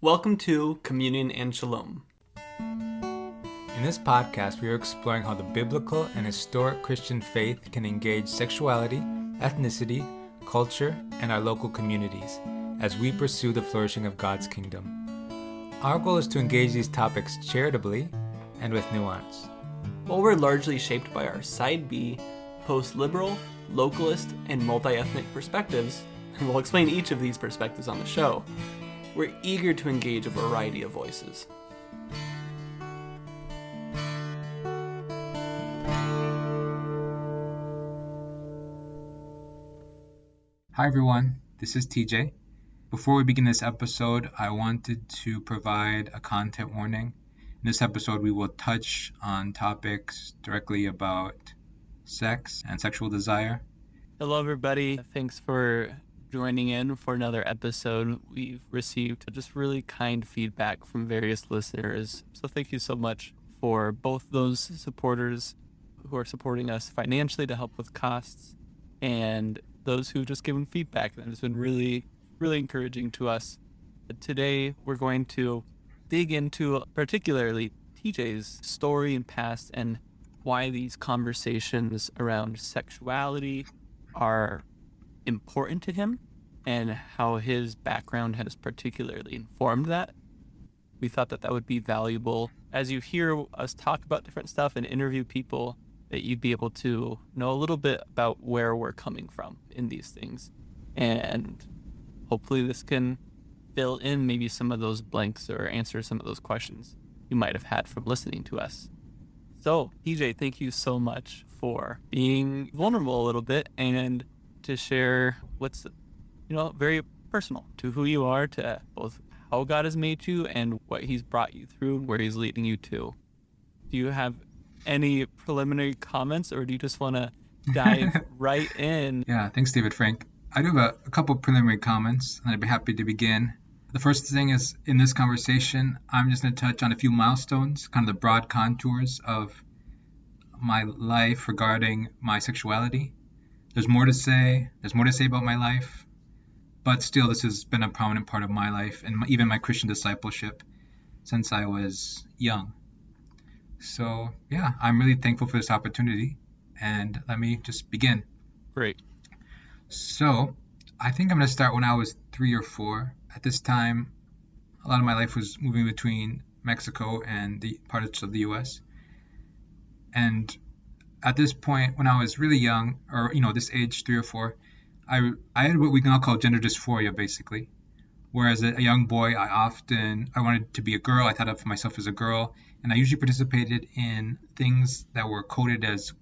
Welcome to Communion and Shalom. In this podcast, we are exploring how the biblical and historic Christian faith can engage sexuality, ethnicity, culture, and our local communities as we pursue the flourishing of God's kingdom. Our goal is to engage these topics charitably and with nuance. While we're largely shaped by our Side B, post-liberal, localist, and multi-ethnic perspectives, and we'll explain each of these perspectives on the show, we're eager to engage a variety of voices. Hi everyone, this is TJ. Before we begin this episode, I wanted to provide a content warning. In this episode, we will touch on topics directly about sex and sexual desire. Hello everybody, thanks for joining in for another episode. We've received just really kind feedback from various listeners, so thank you so much for both those supporters who are supporting us financially to help with costs and those who've just given feedback. That has been really, really encouraging to us. But today we're going to dig into particularly TJ's story and past and why these conversations around sexuality are important to him and how his background has particularly informed that. We thought that that would be valuable as you hear us talk about different stuff and interview people, that you'd be able to know a little bit about where we're coming from in these things. And hopefully this can fill in maybe some of those blanks or answer some of those questions you might have had from listening to us. So, TJ, thank you so much for being vulnerable a little bit and to share what's, very personal to who you are, to both how God has made you and what he's brought you through and where he's leading you to. Do you have any preliminary comments, or do you just want to dive right in? Yeah, thanks, David Frank. I do have a couple preliminary comments, and I'd be happy to begin. The first thing is, in this conversation, I'm just going to touch on a few milestones, kind of the broad contours of my life regarding my sexuality. There's more to say about my life, but still this has been a prominent part of my life and even my Christian discipleship since I was young. So yeah, I'm really thankful for this opportunity, and let me just begin. Great. So I think I'm going to start when I was 3 or 4. At this time, a lot of my life was moving between Mexico and the parts of the U.S. And at this point, when I was really young, or this age, 3 or 4, I had what we can all call gender dysphoria, basically. Whereas a young boy, I wanted to be a girl. I thought of myself as a girl, and I usually participated in things that were coded as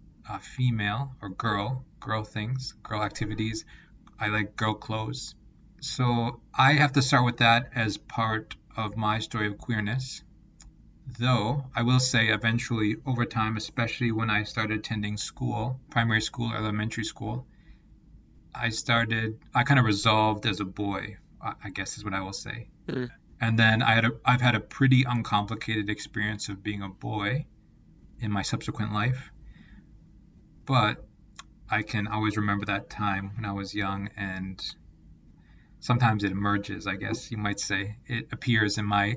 female or girl things, girl activities. I like girl clothes. So I have to start with that as part of my story of queerness. Though I will say eventually over time, especially when I started attending school, primary school, elementary school, I kind of resolved as a boy, I guess is what I will say. Mm. And then I've had a pretty uncomplicated experience of being a boy in my subsequent life. But I can always remember that time when I was young, and sometimes it emerges, I guess you might say. It appears in my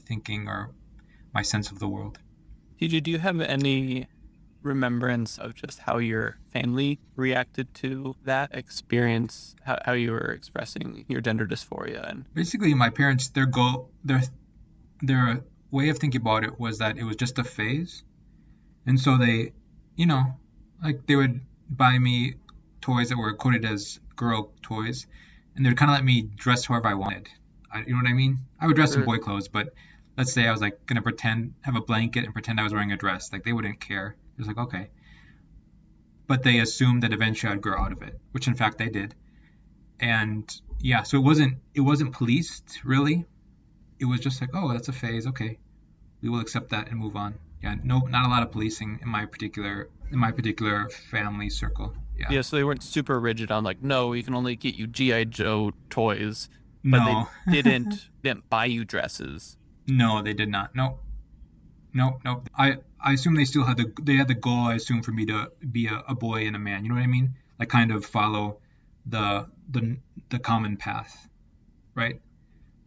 thinking or my sense of the world. TJ, do you have any remembrance of just how your family reacted to that experience, how you were expressing your gender dysphoria? And basically, my parents, their way of thinking about it was that it was just a phase. And so they, they would buy me toys that were coded as girl toys, and they would kind of let me dress however I wanted. You know what I mean? I would dress in boy clothes, but let's say I was like going to have a blanket and pretend I was wearing a dress. Like, they wouldn't care. It was like, okay. But they assumed that eventually I'd grow out of it, which in fact they did. And yeah, so it wasn't policed really. It was just like, oh, that's a phase. Okay, we will accept that and move on. Yeah, no, not a lot of policing in my particular family circle. Yeah, so they weren't super rigid on like, no, we can only get you G.I. Joe toys. But No. They didn't buy you dresses. No, they did not. No. I assume they still had the goal, I assume, for me to be a boy and a man. You know what I mean? Like, kind of follow the common path, right?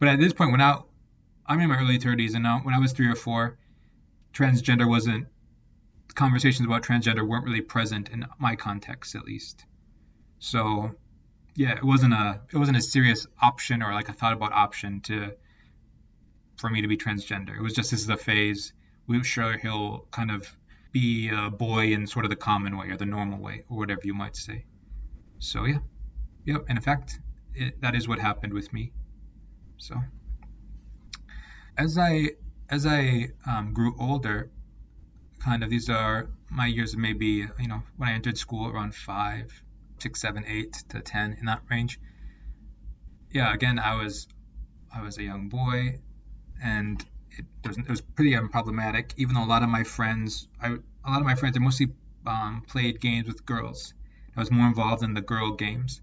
But at this point, I'm in my early 30s, and now when I was 3 or 4, transgender wasn't conversations about transgender weren't really present in my context, at least. So yeah, it wasn't a serious option or like a thought about option to for me to be transgender. It was just this is a phase. We're sure he'll kind of be a boy in sort of the common way or the normal way or whatever you might say. So yeah, yep. And in fact, that is what happened with me. So as I grew older, kind of these are my years of maybe when I entered school around 5, 6, 7, 8 to 10 in that range. Yeah, again I was a young boy, and it was pretty unproblematic. Even though a lot of my friends are mostly played games with girls. I was more involved in the girl games.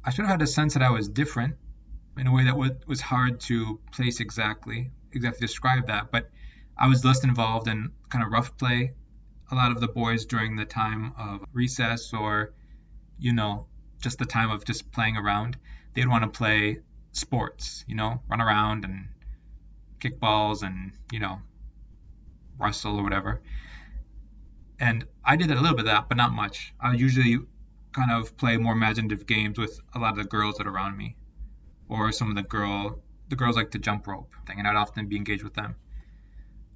I sort of had a sense that I was different in a way that was hard to place exactly describe that. But I was less involved in kind of rough play. A lot of the boys during the time of recess or you know just the time of just playing around, they'd want to play sports, run around and kick balls and wrestle or whatever. And I did a little bit of that, but not much. I usually kind of play more imaginative games with a lot of the girls that are around me, or some of the girls like to jump rope thing, and I'd often be engaged with them.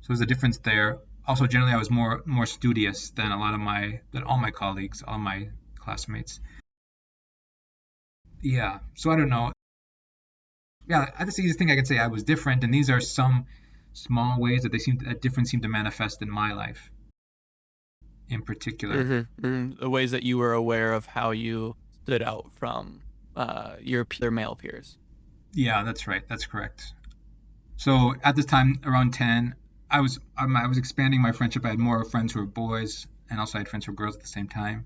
So there's a difference there. Also, generally, I was more studious than all my colleagues, all my classmates. Yeah. So I don't know. Yeah, that's the easiest thing I can say. I was different, and these are some small ways that difference seemed to manifest in my life, in particular. The ways that you were aware of how you stood out from your male peers. Yeah, that's right. That's correct. So at this time, around 10, I was expanding my friendship. I had more friends who were boys, and also I had friends who were girls at the same time.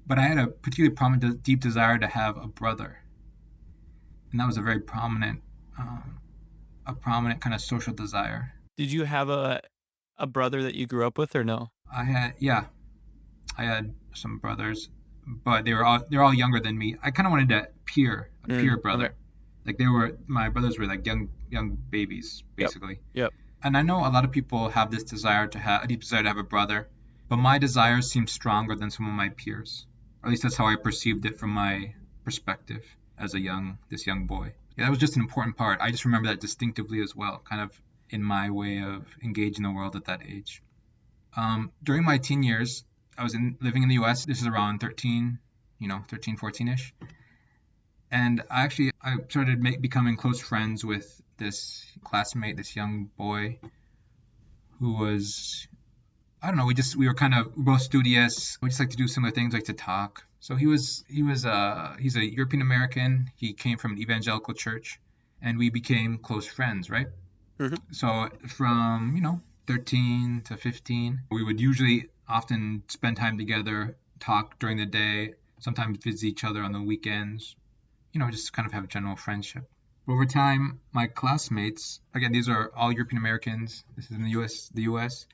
But I had a particularly prominent, deep desire to have a brother, and that was a very prominent kind of social desire. Did you have a brother that you grew up with, or no? Yeah, I had some brothers, but they're all younger than me. I kind of wanted a peer brother. Okay. Like my brothers were like young babies, Yep. basically. Yep. And I know a lot of people have this desire to have a deep desire to have a brother, but my desire seems stronger than some of my peers. Or at least that's how I perceived it from my perspective as this young boy. Yeah, that was just an important part. I just remember that distinctively as well, kind of in my way of engaging the world at that age. During my teen years, I was living in the U.S. This is around 13, 13, 14-ish. And I started becoming close friends with this classmate, this young boy who was, I don't know, we were both studious. We just like to do similar things, like to talk. So he's a European American. He came from an evangelical church, and we became close friends, right? Mm-hmm. So from, 13 to 15, we would usually often spend time together, talk during the day, sometimes visit each other on the weekends, just kind of have a general friendship. Over time, my classmates, again, these are all European Americans, this is in the US,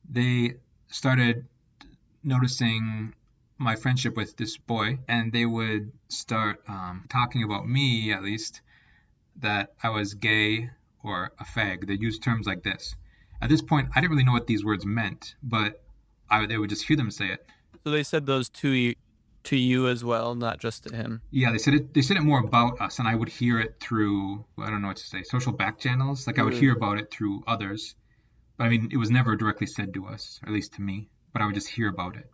they started noticing my friendship with this boy, and they would start talking about me, at least, that I was gay or a fag. They used terms like this. At this point, I didn't really know what these words meant, but they would just hear them say it. So they said those to you as well, not just to him. Yeah, they said it more about us, and I would hear it through, I don't know what to say, social back channels. Like I would hear about it through others, but I mean, it was never directly said to us, or at least to me. But I would just hear about it.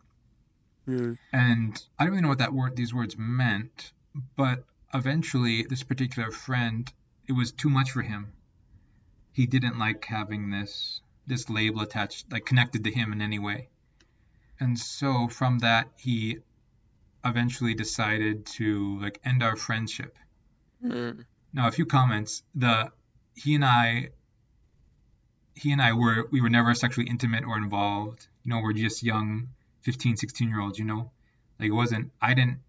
And I don't really know what these words meant, but eventually, this particular friend, it was too much for him. He didn't like having this label attached, like connected to him in any way. And so from that, he eventually decided to like end our friendship. Now, a few comments. He and I we were never sexually intimate or involved. We're just young 15, 16-year-olds, Like it wasn't I didn't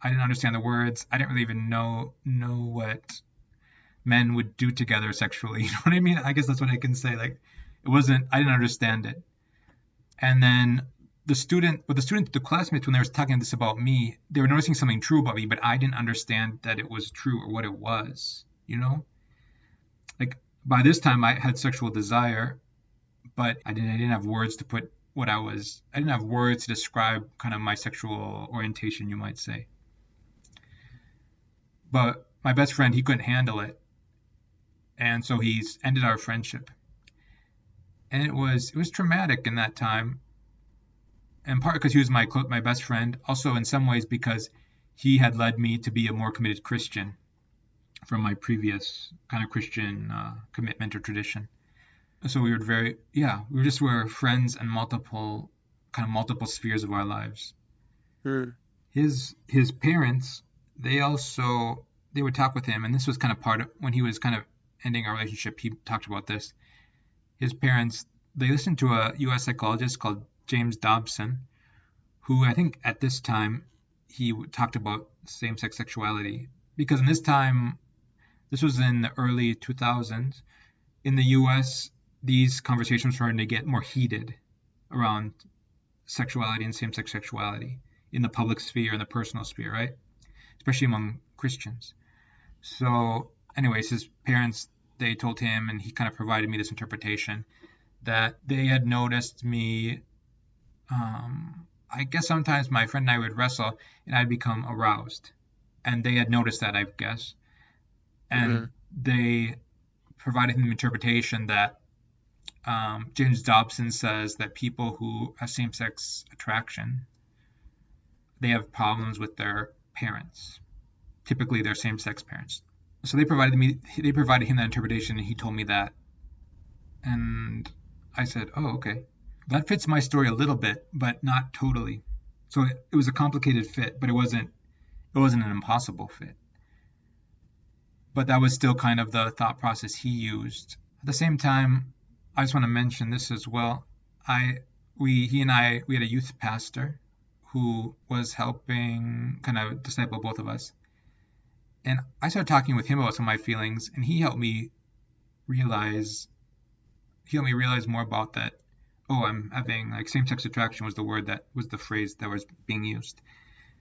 understand the words. I didn't really even know what men would do together sexually. You know what I mean? I guess that's what I can say. Like I didn't understand it. And then the classmates, when they were talking this about me, they were noticing something true about me, but I didn't understand that it was true or what it was. you know? Like by this time I had sexual desire, but I didn't have words to put what I didn't have words to describe kind of my sexual orientation, you might say. But my best friend, he couldn't handle it, and so he's ended our friendship. And it was traumatic in that time, in part because he was my best friend, also in some ways because he had led me to be a more committed Christian from my previous kind of Christian commitment or tradition. So we were we were friends in multiple spheres of our lives. Mm. His parents, they would talk with him, and this was kind of part of when he was kind of ending our relationship. He talked about this. His parents, they listened to a U.S. psychologist called James Dobson, who I think at this time he talked about same-sex sexuality, because in this time, this was in the early 2000s, in the U.S. these conversations were starting to get more heated around sexuality and same-sex sexuality in the public sphere and the personal sphere, right? Especially among Christians. So, anyways, his parents, they told him, and he kind of provided me this interpretation that they had noticed me. I guess sometimes my friend and I would wrestle, and I'd become aroused, and they had noticed that, I guess, and Mm. they provided him the interpretation that James Dobson says that people who have same-sex attraction, they have problems with their parents, typically their same-sex parents. So they provided him that interpretation, and he told me that, and I said, "Oh, okay, that fits my story a little bit, but not totally." So it was a complicated fit, but it wasn't an impossible fit. But that was still kind of the thought process he used. At the same time, I just want to mention this as well. We had a youth pastor who was helping kind of disciple both of us. And I started talking with him about some of my feelings, and realize he helped me realize more about that. Oh, I'm having like same-sex attraction was the phrase that was being used.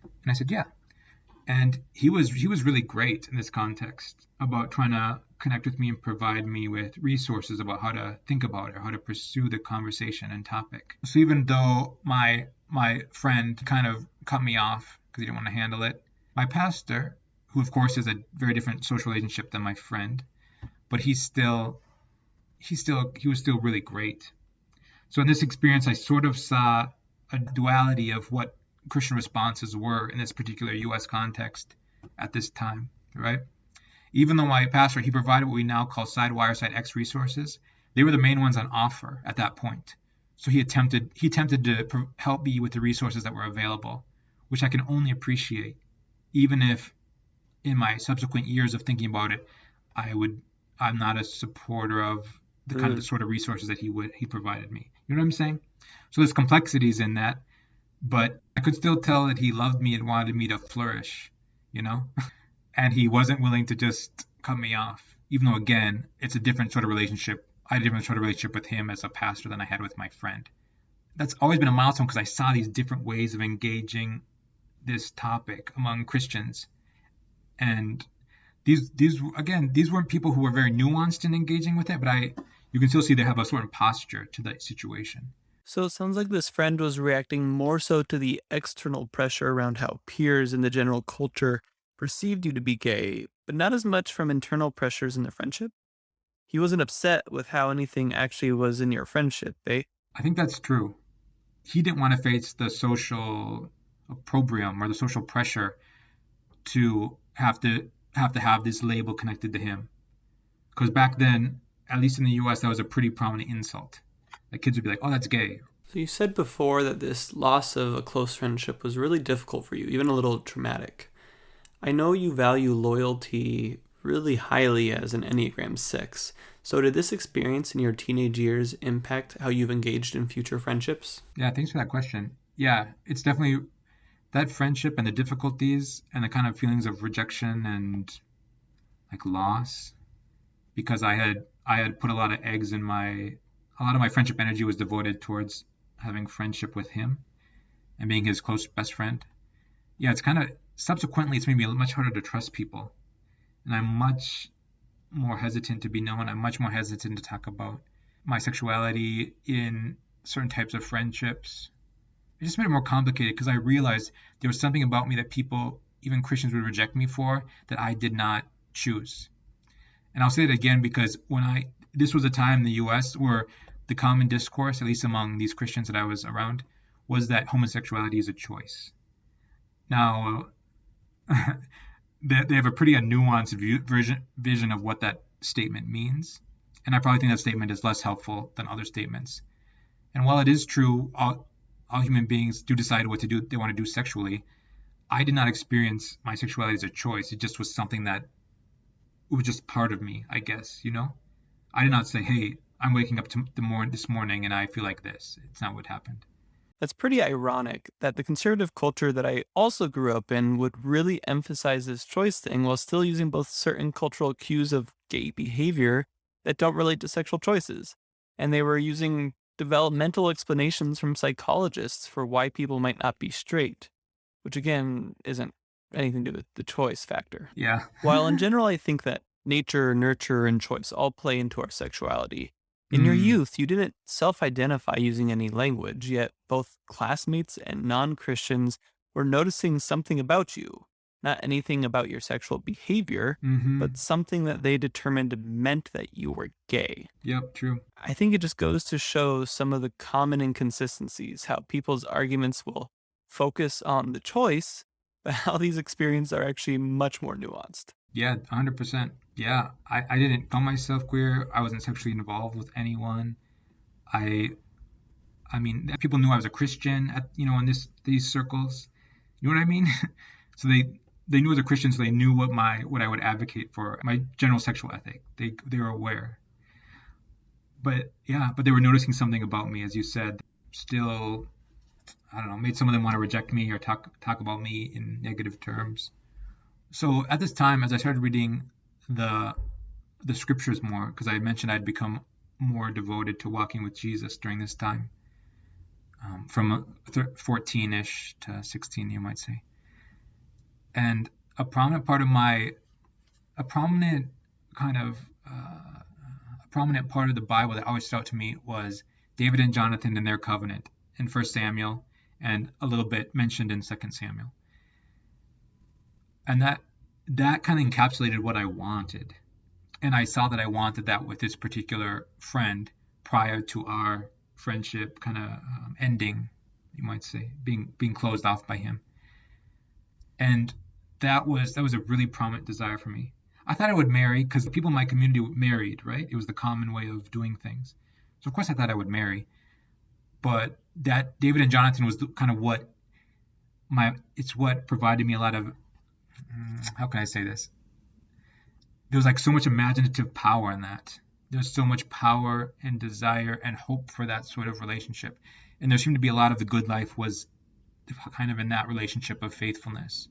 And I said, yeah. And he was really great in this context about trying to connect with me and provide me with resources about how to think about it or how to pursue the conversation and topic. So even though my friend kind of cut me off because he didn't want to handle it, my pastor, who of course is a very different social relationship than my friend, but he was still really great. So in this experience, I sort of saw a duality of what Christian responses were in this particular U.S. context at this time, right? Even though my pastor, he provided what we now call Sidewire Side X resources, they were the main ones on offer at that point. So he attempted to help me with the resources that were available, which I can only appreciate, even if in my subsequent years of thinking about it, I'm not a supporter of the kind of the Mm. sort of resources that he provided me. You know what I'm saying? So there's complexities in that, but I could still tell that he loved me and wanted me to flourish, you know? And he wasn't willing to just cut me off, even though, again, it's a different sort of relationship. I had a different sort of relationship with him as a pastor than I had with my friend. That's always been a milestone because I saw these different ways of engaging this topic among Christians. And these weren't people who were very nuanced in engaging with it, but you can still see they have a certain posture to that situation. So it sounds like this friend was reacting more so to the external pressure around how peers in the general culture perceived you to be gay, but not as much from internal pressures in the friendship. He wasn't upset with how anything actually was in your friendship, eh? I think that's true. He didn't want to face the social opprobrium or the social pressure to have this label connected to him. Because back then, at least in the U.S., that was a pretty prominent insult. Like kids would be like, "Oh, that's gay." So you said before that this loss of a close friendship was really difficult for you, even a little traumatic. I know you value loyalty really highly as an Enneagram 6. So did this experience in your teenage years impact how you've engaged in future friendships? Yeah, thanks for that question. Yeah, it's definitely that friendship and the difficulties and the kind of feelings of rejection and like loss because I had put a lot of my friendship energy was devoted towards having friendship with him and being his close best friend. Yeah, it's kind of subsequently it's made me much harder to trust people, and I'm much more hesitant to be known. I'm much more hesitant to talk about my sexuality in certain types of friendships. It just made it more complicated because I realized there was something about me that people, even Christians, would reject me for that I did not choose. And I'll say it again because this was a time in the US where the common discourse, at least among these Christians that I was around, was that homosexuality is a choice. Now, they have a pretty nuanced vision of what that statement means. And I probably think that statement is less helpful than other statements. And while it is true, all human beings do decide what they want to do sexually, I did not experience my sexuality as a choice. It just was something that was just part of me, I guess, you know? I did not say, hey, I'm waking up this morning and I feel like this. It's not what happened. That's pretty ironic that the conservative culture that I also grew up in would really emphasize this choice thing while still using both certain cultural cues of gay behavior that don't relate to sexual choices. And they were using developmental explanations from psychologists for why people might not be straight, which again isn't anything to do with the choice factor. Yeah. While in general, I think that nature, nurture, and choice all play into our sexuality. In your youth, you didn't self-identify using any language, yet both classmates and non-Christians were noticing something about you. Not anything about your sexual behavior, but something that they determined meant that you were gay. Yep, true. I think it just goes to show some of the common inconsistencies, how people's arguments will focus on the choice, but how these experiences are actually much more nuanced. Yeah, 100%. Yeah, I didn't call myself queer. I wasn't sexually involved with anyone. I mean, people knew I was a Christian in these circles. You know what I mean? So they knew I was a Christian, so they knew what I would advocate for, my general sexual ethic. They were aware. But they were noticing something about me, as you said. Still, I don't know, made some of them want to reject me or talk about me in negative terms. So at this time, as I started reading the scriptures more, because I mentioned I'd become more devoted to walking with Jesus during this time, from 14-ish to 16, you might say. And a prominent part of the Bible that always stood out to me was David and Jonathan and their covenant in 1 Samuel, and a little bit mentioned in 2 Samuel. And that kind of encapsulated what I wanted. And I saw that I wanted that with this particular friend prior to our friendship kind of ending, you might say, being closed off by him. And that was a really prominent desire for me. I thought I would marry because people in my community married, right? It was the common way of doing things. So of course I thought I would marry. But that David and Jonathan was kind of what provided me a lot of, how can I say this? There was like so much imaginative power in that. There's so much power and desire and hope for that sort of relationship. And there seemed to be a lot of the good life was kind of in that relationship of faithfulness.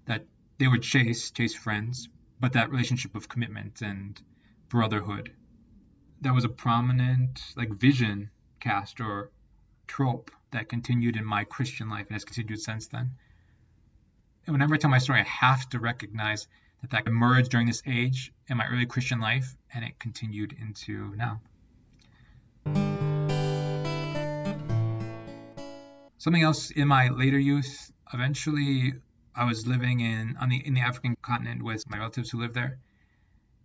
That they would chase friends, but that relationship of commitment and brotherhood. That was a prominent vision cast or trope that continued in my Christian life and has continued since then. And whenever I tell my story, I have to recognize that emerged during this age in my early Christian life, and it continued into now. Something else in my later youth, eventually I was living in the African continent with my relatives who lived there.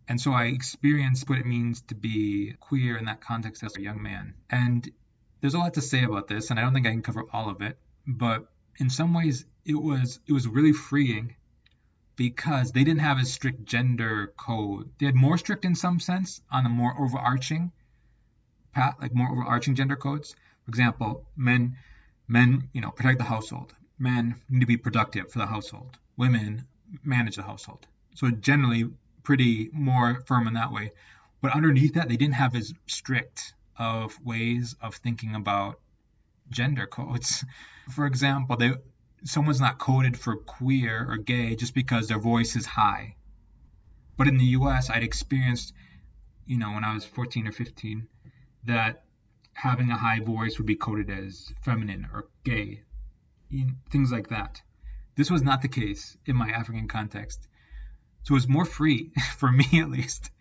And so I experienced what it means to be queer in that context as a young man. And there's a lot to say about this, and I don't think I can cover all of it, but in some ways it was really freeing because they didn't have a strict gender code. They had more strict in some sense on the more overarching gender codes. For example, men, protect the household. Men need to be productive for the household. Women manage the household. So generally pretty more firm in that way. But underneath that, they didn't have as strict of ways of thinking about gender codes. For example, someone's not coded for queer or gay just because their voice is high. But in the US, I'd experienced, when I was 14 or 15, that having a high voice would be coded as feminine or gay, things like that. This was not the case in my African context. So it was more free for me at least,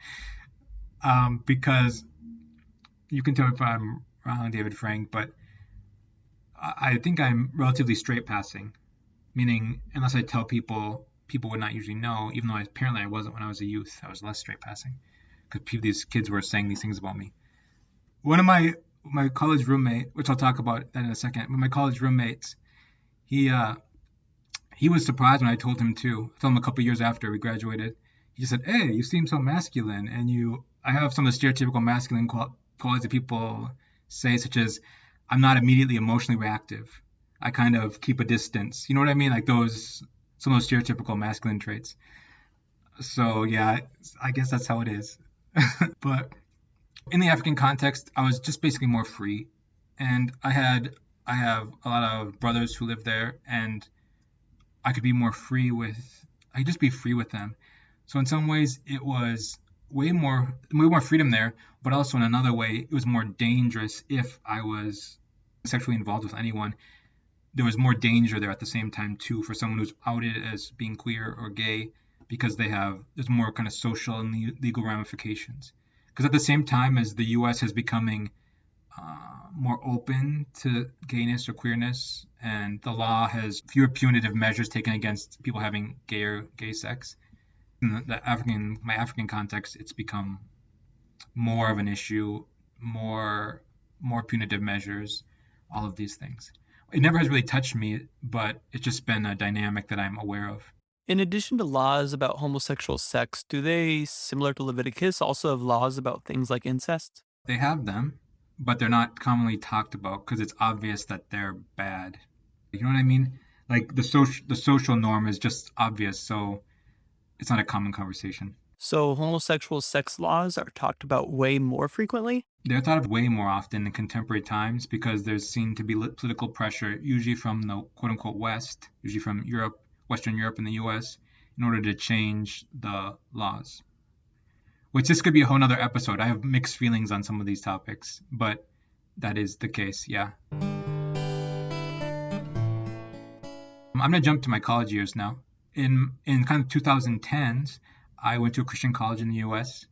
because you can tell if I'm wrong, David Frank, but I think I'm relatively straight passing, meaning unless I tell people, people would not usually know, even though apparently I wasn't when I was a youth. I was less straight passing because these kids were saying these things about me. One of my college roommate, which I'll talk about that in a second, but my college roommates, he uh, he was surprised when I told him too. I told him a couple years after we graduated. He just said, "Hey, you seem so masculine, and you." I have some of the stereotypical masculine qualities that people say, such as, "I'm not immediately emotionally reactive. I kind of keep a distance." You know what I mean? Like those some of those stereotypical masculine traits. So yeah, I guess that's how it is. But in the African context, I was just basically more free, and I have a lot of brothers who live there, and I could be more free with I could just be free with them. So in some ways it was way more freedom there, but also in another way it was more dangerous if I was sexually involved with anyone. There was more danger there at the same time too for someone who's outed as being queer or gay because there's more kind of social and legal ramifications. Because at the same time as the US is becoming more open to gayness or queerness, and the law has fewer punitive measures taken against people having gay sex. In my African context, it's become more of an issue, more punitive measures, all of these things. It never has really touched me, but it's just been a dynamic that I'm aware of. In addition to laws about homosexual sex, do they, similar to Leviticus, also have laws about things like incest? They have them, but they're not commonly talked about because it's obvious that they're bad. You know what I mean? Like the social norm is just obvious, so it's not a common conversation. So homosexual sex laws are talked about way more frequently? They're thought of way more often in contemporary times because there's seen to be political pressure, usually from the quote unquote West, usually from Europe, Western Europe and the US, in order to change the laws. Which this could be a whole nother episode. I have mixed feelings on some of these topics, but that is the case, yeah. I'm gonna jump to my college years now. In kind of 2010s, I went to a Christian college in the US,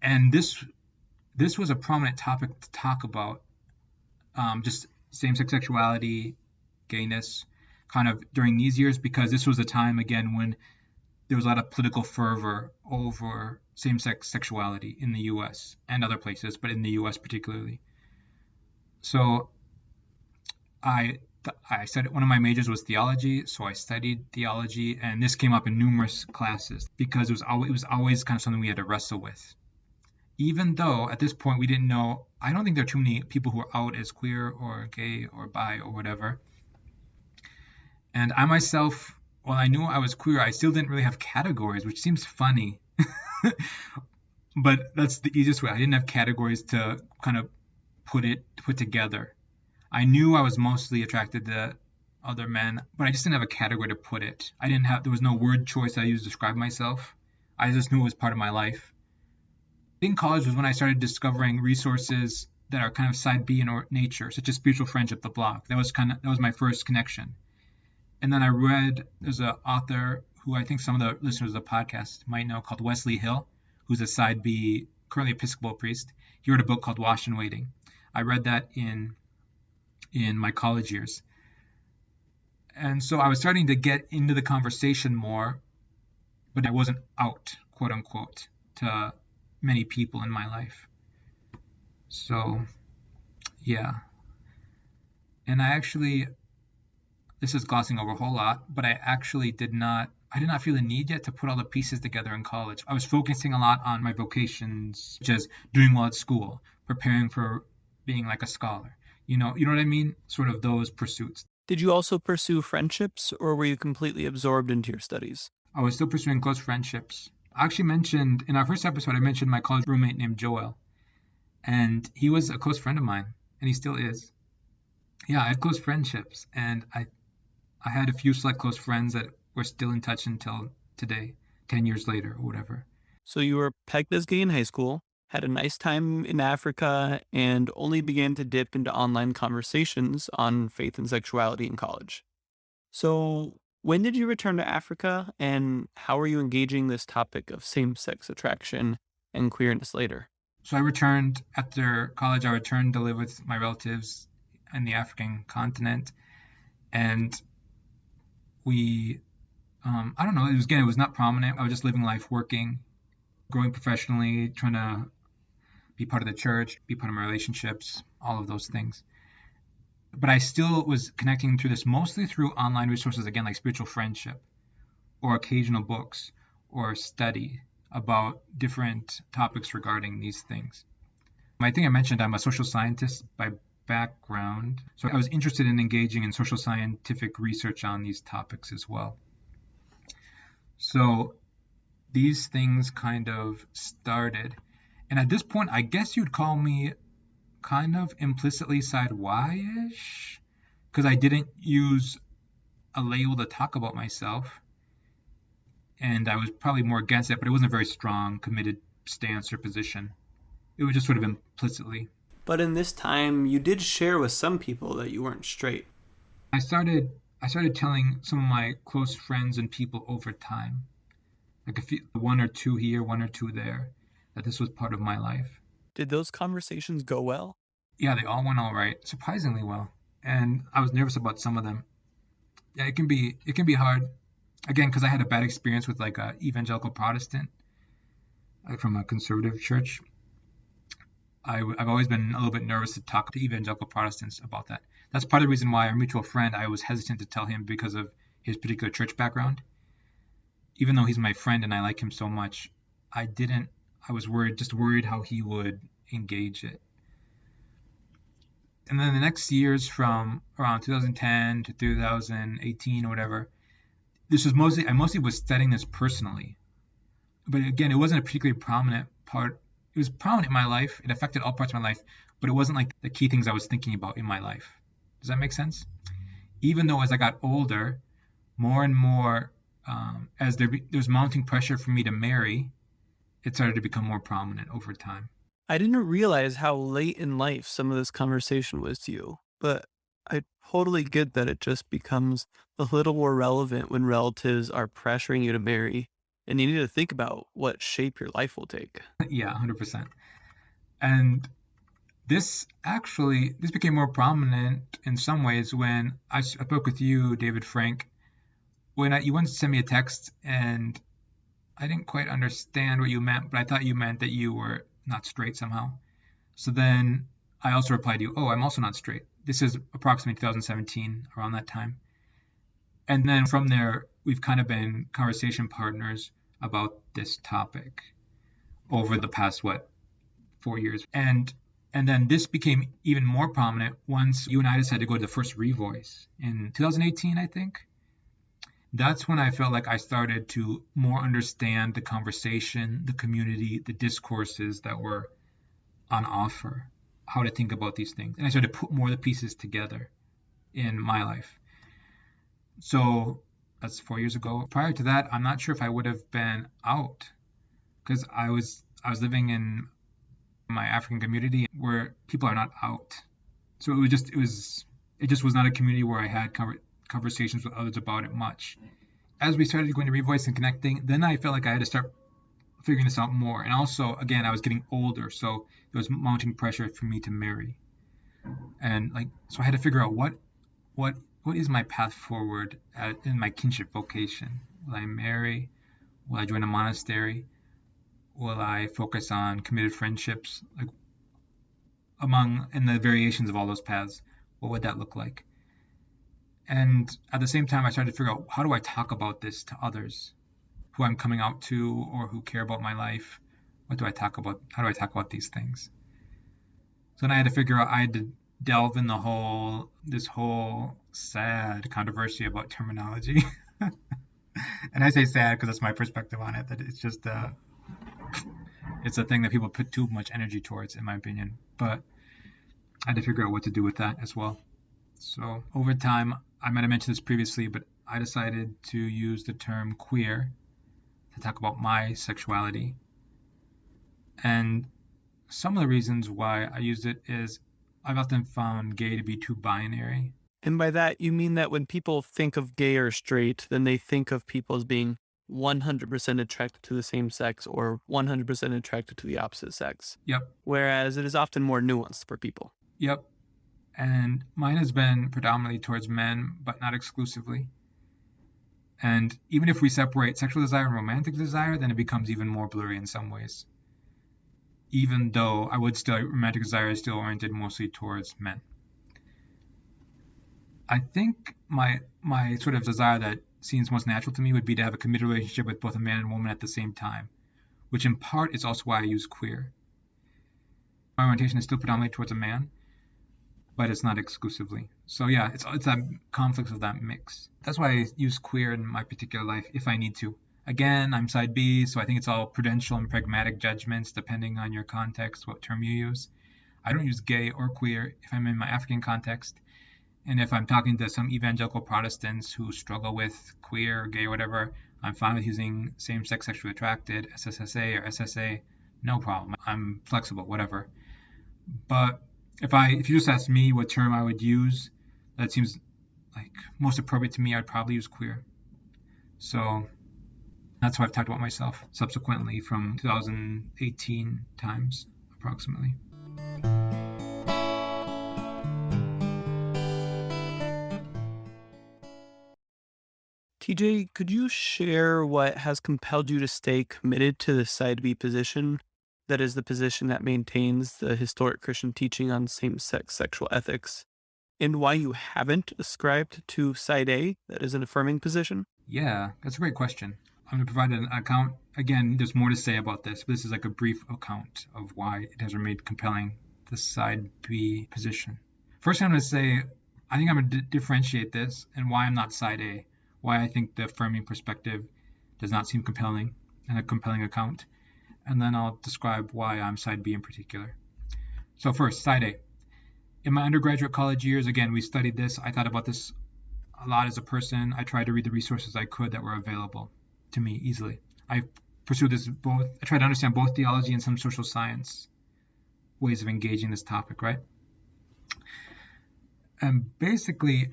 and this was a prominent topic to talk about, just same-sex sexuality, gayness, kind of during these years because this was a time again when there was a lot of political fervor over same-sex sexuality in the U.S. and other places, but in the U.S. particularly. So I I said one of my majors was theology, so I studied theology, and this came up in numerous classes because it was always kind of something we had to wrestle with. Even though at this point we didn't know, I don't think there are too many people who are out as queer or gay or bi or whatever. And I myself, while I knew I was queer, I still didn't really have categories, which seems funny. But that's the easiest way. I didn't have categories to kind of put together. I knew I was mostly attracted to other men, but I just didn't have a category to put it. There was no word choice I used to describe myself. I just knew it was part of my life. In college was when I started discovering resources that are kind of side B in nature, such as Spiritual Friendship, the blog. That was my first connection. And then there's an author who I think some of the listeners of the podcast might know called Wesley Hill, who's a side B, currently Episcopal priest. He wrote a book called Washed and Waiting. I read that in my college years. And so I was starting to get into the conversation more, but I wasn't out, quote unquote, to many people in my life. So, yeah. And this is glossing over a whole lot, but I did not feel the need yet to put all the pieces together in college. I was focusing a lot on my vocations, such as doing well at school, preparing for being like a scholar. You know what I mean? Sort of those pursuits. Did you also pursue friendships, or were you completely absorbed into your studies? I was still pursuing close friendships. I actually mentioned in our first episode, I mentioned my college roommate named Joel, and he was a close friend of mine, and he still is. Yeah, I had close friendships, and I had a few select close friends that we're still in touch until today, 10 years later or whatever. So you were pegged as gay in high school, had a nice time in Africa, and only began to dip into online conversations on faith and sexuality in college. So When did you return to Africa, and how are you engaging this topic of same sex attraction and queerness later? So I returned after college. I returned to live with my relatives in the African continent, and we, I don't know, it was not prominent. I was just living life, working, growing professionally, trying to be part of the church, be part of my relationships, all of those things. But I still was connecting through this mostly through online resources, again, like spiritual friendship or occasional books or study about different topics regarding these things. I think I mentioned I'm a social scientist by background, so I was interested in engaging in social scientific research on these topics as well. So these things kind of started. And at this point, I guess you'd call me kind of implicitly side Y-ish, because I didn't use a label to talk about myself. And I was probably more against it, but it wasn't a very strong, committed stance or position. It was just sort of implicitly. But in this time, you did share with some people that you weren't straight. I started I started telling some of my close friends and people over time, like a few, one or two here, one or two there, that this was part of my life. Did those conversations go well? Yeah, they all went all right, surprisingly well. And I was nervous about some of them. Yeah, it can be hard. Again, because I had a bad experience with like a evangelical Protestant, like from a conservative church. I've always been a little bit nervous to talk to evangelical Protestants about that. That's part of the reason why our mutual friend, I was hesitant to tell him because of his particular church background. Even though he's my friend and I like him so much, I didn't. I was worried, just worried how he would engage it. And then the next years from around 2010 to 2018 or whatever, this was mostly I mostly was studying this personally. But again, it wasn't a particularly prominent part. It was prominent in my life. It affected all parts of my life, but it wasn't like the key things I was thinking about in my life. Does that make sense? Even though as I got older, more and more, as there's mounting pressure for me to marry, it started to become more prominent over time. I didn't realize how late in life some of this conversation was to you, but I totally get that it just becomes a little more relevant when relatives are pressuring you to marry and you need to think about what shape your life will take. Yeah, 100%. And this became more prominent in some ways when I spoke with you, David Frank, when you once sent me a text and I didn't quite understand what you meant, but I thought you meant that you were not straight somehow. So then I also replied to you, oh, I'm also not straight. This is approximately 2017, around that time. And then from there, we've kind of been conversation partners about this topic over the past, what, 4 years. And then this became even more prominent once you and I decided to go to the first Revoice in 2018, I think. That's when I felt like I started to more understand the conversation, the community, the discourses that were on offer, how to think about these things. And I started to put more of the pieces together in my life. So that's 4 years ago. Prior to that, I'm not sure if I would have been out because I was living in my African community where people are not out. So it just was not a community where I had conversations with others about it much. As we started going to Revoice and connecting, then I felt like I had to start figuring this out more. And also, again, I was getting older, so there was mounting pressure for me to marry. And like, so I had to figure out what what is my path forward in my kinship vocation. Will I marry? Will I join a monastery? Will I focus on committed friendships? Like among and the variations of all those paths, what would that look like? And at the same time, I started to figure out how do I talk about this to others who I'm coming out to or who care about my life. What do I talk about? How do I talk about these things? So then I had to figure out, I had to delve in this whole sad controversy about terminology. And I say sad because that's my perspective on it, that it's just it's a thing that people put too much energy towards, in my opinion. But I had to figure out what to do with that as well. So over time, I might have mentioned this previously, but I decided to use the term queer to talk about my sexuality. And some of the reasons why I used it is I've often found gay to be too binary. And by that, you mean that when people think of gay or straight, then they think of people as being 100% attracted to the same sex or 100% attracted to the opposite sex. Yep, Whereas it is often more nuanced for people. yep. And mine has been predominantly towards men, but not exclusively. And even if we separate sexual desire and romantic desire, then it becomes even more blurry in some ways. Even though I would still, romantic desire is still oriented mostly towards men. I think my sort of desire that seems most natural to me would be to have a committed relationship with both a man and woman at the same time, which in part is also why I use queer. My orientation is still predominantly towards a man, but it's not exclusively. So yeah, it's that conflicts of that mix. That's why I use queer in my particular life if I need to. Again, I'm side B, so I think it's all prudential and pragmatic judgments depending on your context, what term you use. I don't use gay or queer if I'm in my African context. And if I'm talking to some evangelical Protestants who struggle with queer or gay or whatever, I'm fine with using same-sex sexually attracted, SSSA or SSA, no problem. I'm flexible, whatever. But if you just ask me what term I would use, that seems like most appropriate to me, I'd probably use queer. So that's how I've talked about myself subsequently from 2018 times, approximately. TJ, could you share what has compelled you to stay committed to the side B position? That is the position that maintains the historic Christian teaching on same sex sexual ethics, and why you haven't ascribed to side A, that is an affirming position? Yeah, that's a great question. I'm going to provide an account. Again, there's more to say about this, but this is like a brief account of why it has remained compelling, the side B position. First, I'm going to say, I think I'm going to differentiate this and why I'm not side A, why I think the affirming perspective does not seem compelling and a compelling account. And then I'll describe why I'm side B in particular. So first, side A. In my undergraduate college years, again, we studied this. I thought about this a lot as a person. I tried to read the resources I could that were available to me easily. I pursued this both. I tried to understand both theology and some social science ways of engaging this topic, right? And basically,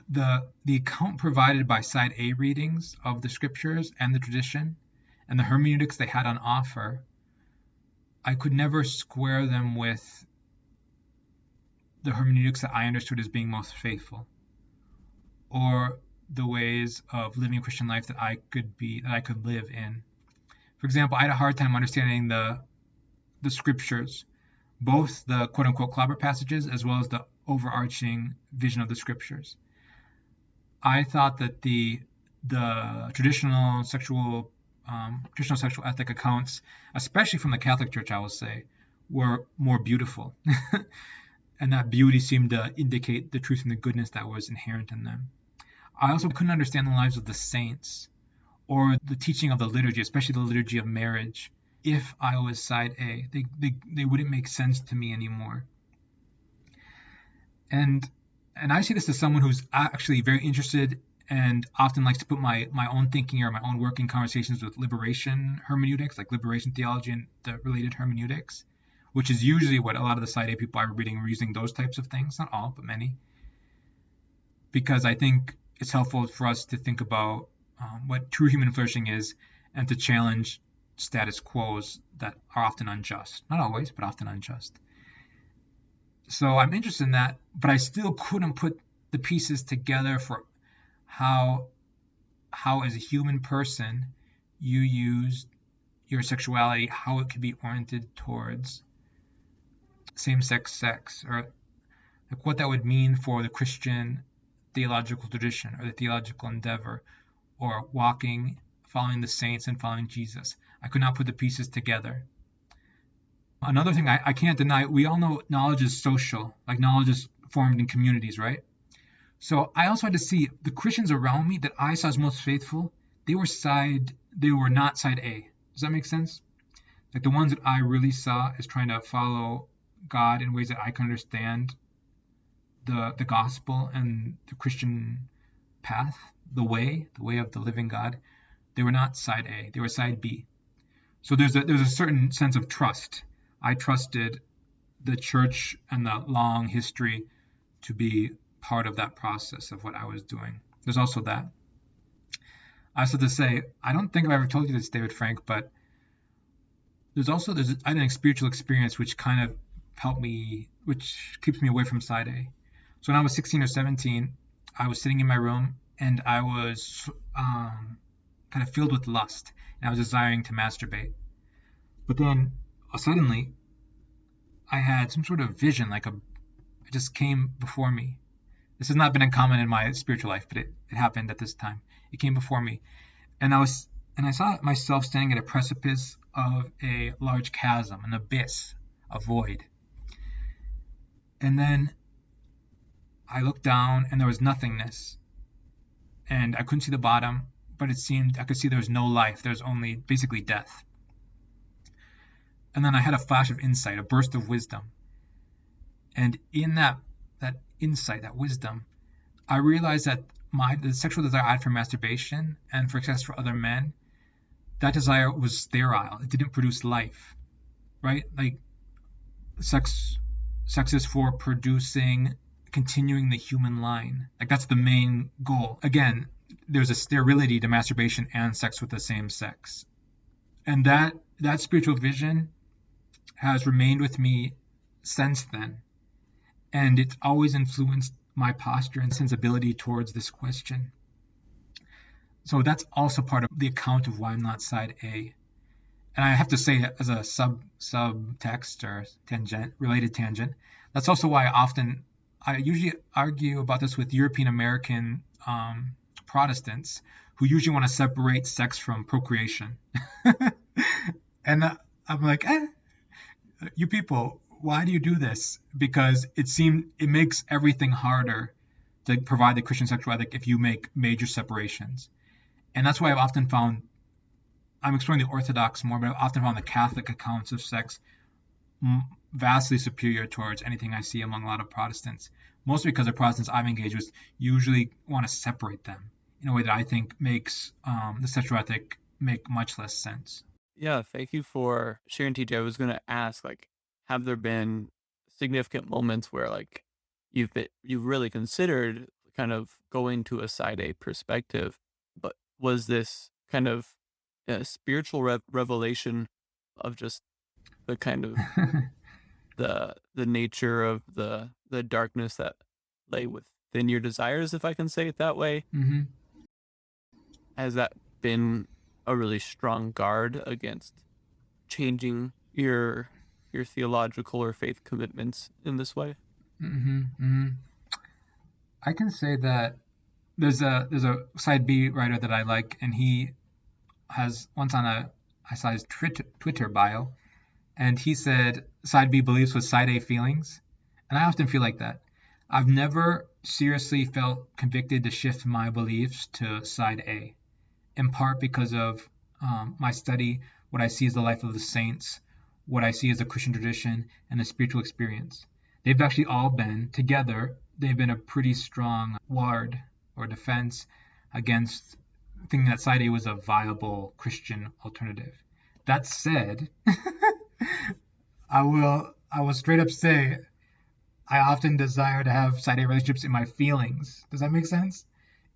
the account provided by side A readings of the scriptures and the tradition and the hermeneutics they had on offer, I could never square them with the hermeneutics that I understood as being most faithful, or the ways of living a Christian life that I could live in. For example, I had a hard time understanding the scriptures, both the quote unquote clobber passages as well as the overarching vision of the scriptures. I thought that the traditional sexual ethic accounts, especially from the Catholic Church, I will say, were more beautiful. And that beauty seemed to indicate the truth and the goodness that was inherent in them. I also couldn't understand the lives of the saints or the teaching of the liturgy, especially the liturgy of marriage, if I was side A. They wouldn't make sense to me anymore. And I see this as someone who's actually very interested and often likes to put my own thinking or my own work in conversations with liberation hermeneutics, like liberation theology and the related hermeneutics, which is usually what a lot of the side A people I were reading were using, those types of things. Not all, but many. Because I think it's helpful for us to think about what true human flourishing is and to challenge status quos that are often unjust. Not always, but often unjust. So I'm interested in that, but I still couldn't put the pieces together for how as a human person you use your sexuality, how it could be oriented towards same-sex sex, or like what that would mean for the Christian theological tradition or the theological endeavor, or following the saints and following Jesus. I could not put the pieces together. Another thing I can't deny, we all know knowledge is social, like knowledge is formed in communities, right? So I also had to see the Christians around me that I saw as most faithful, they were not side A. Does that make sense? Like the ones that I really saw as trying to follow God in ways that I can understand the gospel and the Christian path, the way of the living God, they were not side A, they were side B. So there's a certain sense of trust. I trusted the church and the long history to be part of that process of what I was doing. There's also that. I also have to say, I don't think I've ever told you this, David Frank, but I had a spiritual experience which kind of helped me, which keeps me away from side A. So when I was 16 or 17, I was sitting in my room and I was kind of filled with lust, and I was desiring to masturbate. But then suddenly, I had some sort of vision, it just came before me. This has not been uncommon in my spiritual life, but it happened at this time. It came before me, and I saw myself standing at a precipice of a large chasm, an abyss, a void. And then I looked down, and there was nothingness, and I couldn't see the bottom, but it seemed I could see there was no life. There was only basically death. And then I had a flash of insight, a burst of wisdom. And in that insight, that wisdom, I realized that the sexual desire I had for masturbation and for sex for other men, that desire was sterile. It didn't produce life, right? Like sex is for continuing the human line. Like that's the main goal. Again, there's a sterility to masturbation and sex with the same sex. And that spiritual vision has remained with me since then. And it's always influenced my posture and sensibility towards this question. So that's also part of the account of why I'm not side A. And I have to say, as a subtext or related tangent, that's also why I usually argue about this with European American Protestants who usually want to separate sex from procreation. And I'm like, you people, why do you do this? Because it makes everything harder to provide the Christian sexual ethic if you make major separations. And that's why I've often found, I'm exploring the Orthodox more, but I've often found the Catholic accounts of sex vastly superior towards anything I see among a lot of Protestants. Mostly because the Protestants I've engaged with usually want to separate them in a way that I think makes the sexual ethic make much less sense. Yeah, thank you for sharing, TJ. I was going to ask, have there been significant moments where, you've really considered kind of going to a side A perspective, but was this kind of a spiritual revelation of just the kind of the nature of the darkness that lay within your desires, if I can say it that way? Mm-hmm. Has that been a really strong guard against changing your theological or faith commitments in this way? Mm-hmm. Mm-hmm. I can say that there's a side B writer that I like, and he has once I saw his Twitter bio, and he said side B beliefs with side A feelings, and I often feel like that. I've never seriously felt convicted to shift my beliefs to side A, in part because of my study, what I see as the life of the saints, what I see as a Christian tradition, and the spiritual experience. They've actually all been together. They've been a pretty strong ward or defense against thinking that side A was a viable Christian alternative. That said, I will straight up say I often desire to have side A relationships in my feelings. Does that make sense?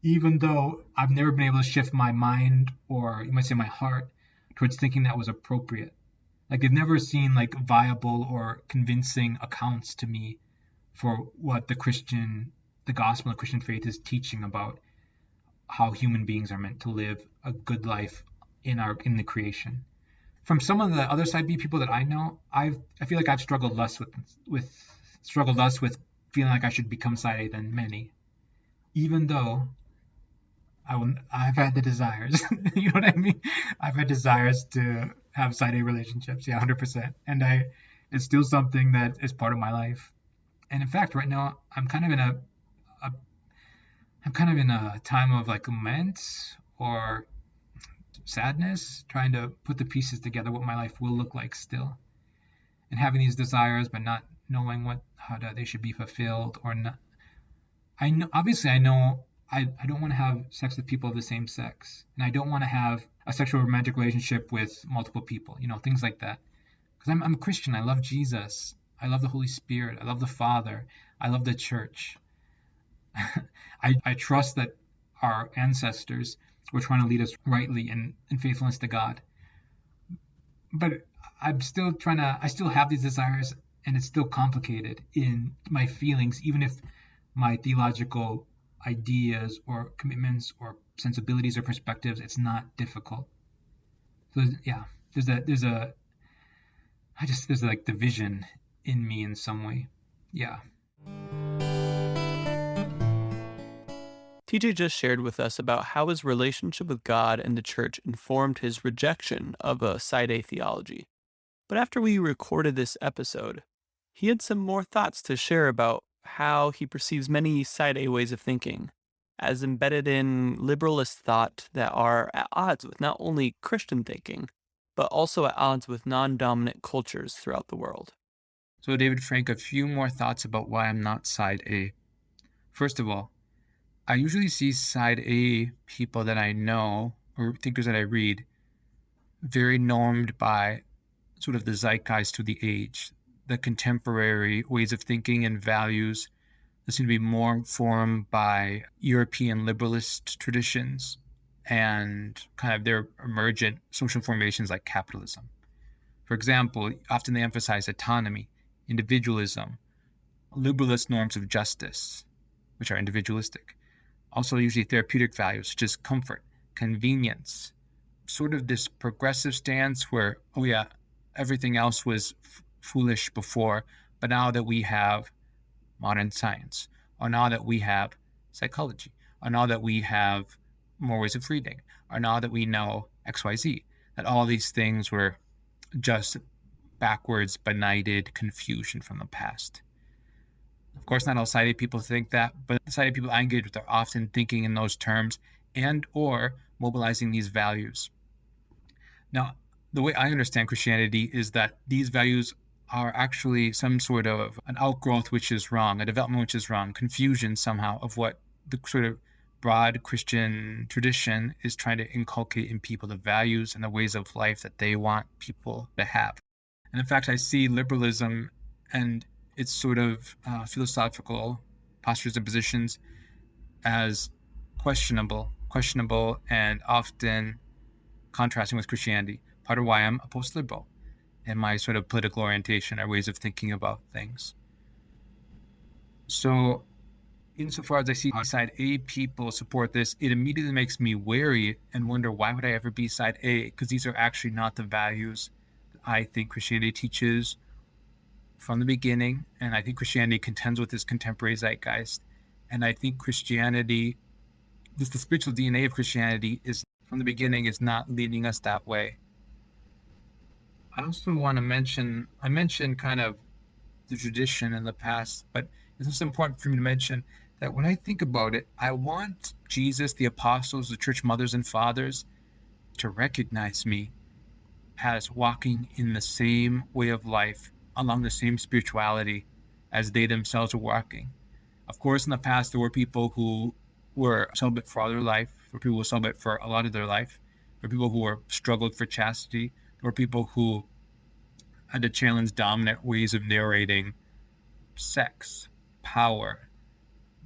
Even though I've never been able to shift my mind, or you might say my heart, towards thinking that was appropriate. Like they've never seen viable or convincing accounts to me for what the gospel of Christian faith is teaching about how human beings are meant to live a good life in the creation. From some of the other side B people that I know, I feel like I've struggled less with feeling like I should become side A than many, even though I've had the desires. You know what I mean? I've had desires to have side A relationships. Yeah, 100%. And it's still something that is part of my life. And in fact, right now I'm kind of in a time of lament or sadness, trying to put the pieces together what my life will look like still, and having these desires but not knowing how they should be fulfilled or not. I know I don't want to have sex with people of the same sex, and I don't want to have a sexual romantic relationship with multiple people, things like that. Because I'm a Christian. I love Jesus. I love the Holy Spirit. I love the Father. I love the church. I trust that our ancestors were trying to lead us rightly in faithfulness to God. But I still have these desires, and it's still complicated in my feelings, even if my theological ideas or commitments or sensibilities or perspectives, it's not difficult. So yeah, there's a there's like division in me in some way. Yeah. TJ just shared with us about how his relationship with God and the church informed his rejection of a side A theology. But after we recorded this episode, he had some more thoughts to share about how he perceives many side A ways of thinking as embedded in liberalist thought that are at odds with not only Christian thinking, but also at odds with non-dominant cultures throughout the world. So, David Frank, a few more thoughts about why I'm not side A. First of all, I usually see side A people that I know or thinkers that I read very normed by sort of the zeitgeist to the age, the contemporary ways of thinking and values that seem to be more informed by European liberalist traditions and kind of their emergent social formations like capitalism. For example, often they emphasize autonomy, individualism, liberalist norms of justice, which are individualistic. Also, usually therapeutic values such as comfort, convenience, sort of this progressive stance where, oh yeah, everything else was foolish before, but now that we have modern science, or now that we have psychology, or now that we have more ways of reading, or now that we know XYZ, that all these things were just backwards, benighted confusion from the past. Of course, not all sighted people think that, but the sighted people I engage with are often thinking in those terms and or mobilizing these values. Now, the way I understand Christianity is that these values are actually some sort of an outgrowth which is wrong, a development which is wrong, confusion somehow of what the sort of broad Christian tradition is trying to inculcate in people, the values and the ways of life that they want people to have. And in fact, I see liberalism and its sort of philosophical postures and positions as questionable, and often contrasting with Christianity. Part of why I'm a post-liberal and my sort of political orientation or ways of thinking about things. So insofar as I see side A people support this, it immediately makes me wary and wonder, why would I ever be side A? Because these are actually not the values that I think Christianity teaches from the beginning, and I think Christianity contends with this contemporary zeitgeist. And I think Christianity, just the spiritual DNA of Christianity, is from the beginning is not leading us that way. I also want to mention, I mentioned kind of the tradition in the past, but it's also important for me to mention that when I think about it, I want Jesus, the apostles, the church mothers and fathers to recognize me as walking in the same way of life, along the same spirituality as they themselves were walking. Of course, in the past, there were people who were celibate for all their life, there were people who were celibate for a lot of their life, there were people who were struggled for chastity, there were people who had to challenge dominant ways of narrating sex, power,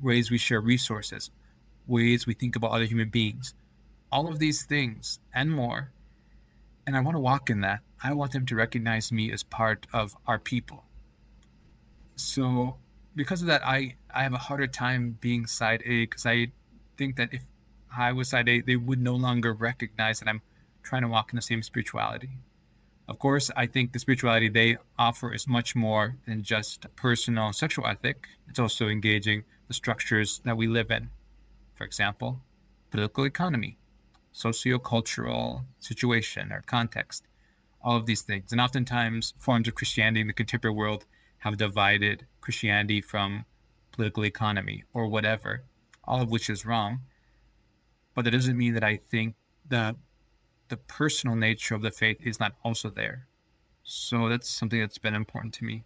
ways we share resources, ways we think about other human beings, all of these things and more. And I want to walk in that. I want them to recognize me as part of our people. So because of that, I have a harder time being side A, because I think that if I was side A, they would no longer recognize that I'm trying to walk in the same spirituality. Of course, I think the spirituality they offer is much more than just a personal sexual ethic. It's also engaging the structures that we live in. For example, political economy, sociocultural situation or context, all of these things. And oftentimes, forms of Christianity in the contemporary world have divided Christianity from political economy or whatever, all of which is wrong. But that doesn't mean that I think that the personal nature of the faith is not also there. So that's something that's been important to me.